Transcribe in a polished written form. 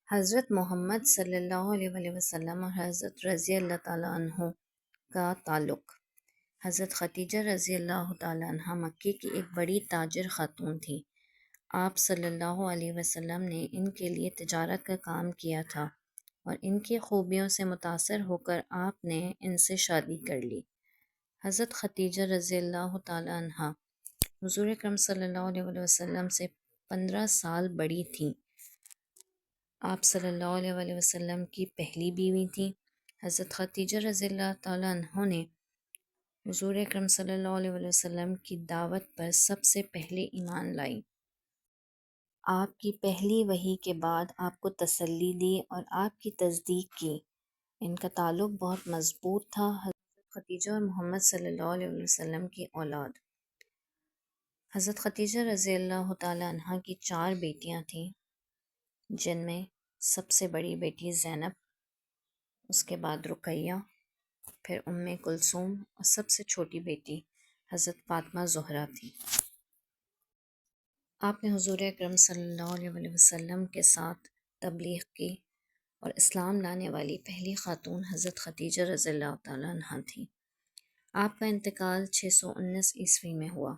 حضرت محمد صلی اللہ علیہ وآلہ وسلم اور حضرت رضی اللہ تعالیٰ عنہ کا تعلق۔ حضرت خدیجہ رضی اللہ تعالیٰ عنہ مکے کی ایک بڑی تاجر خاتون تھی۔ آپ صلی اللہ علیہ وسلم نے ان کے لیے تجارت کا کام کیا تھا اور ان کی خوبیوں سے متاثر ہو کر آپ نے ان سے شادی کر لی۔ حضرت خدیجہ رضی اللہ تعالیٰ عنہ حضور اکرم صلی اللہ علیہ وسلم سے 15 سال بڑی تھیں۔ آپ صلی اللہ علیہ وآلہ وسلم کی پہلی بیوی تھیں۔ حضرت خدیجہ رضی اللہ تعالیٰ عنہ نے حضور اکرم صلی اللہ علیہ وآلہ وسلم کی دعوت پر سب سے پہلے ایمان لائی۔ آپ کی پہلی وحی کے بعد آپ کو تسلی دی اور آپ کی تصدیق کی۔ ان کا تعلق بہت مضبوط تھا۔ حضرت خدیجہ اور محمد صلی اللہ علیہ وآلہ وسلم کی اولاد۔ حضرت خدیجہ رضی اللہ تعالیٰ عنہ کی 4 بیٹیاں تھیں، جن میں سب سے بڑی بیٹی زینب، اس کے بعد رقیہ، پھر کلثوم اور سب سے چھوٹی بیٹی حضرت فاطمہ زہرا تھی۔ آپ نے حضور اکرم صلی اللہ علیہ وآلہ وسلم کے ساتھ تبلیغ کی اور اسلام لانے والی پہلی خاتون حضرت خدیجہ رضی اللہ تعالیٰ عنہ تھی۔ آپ کا انتقال 619 عیسوی میں ہوا۔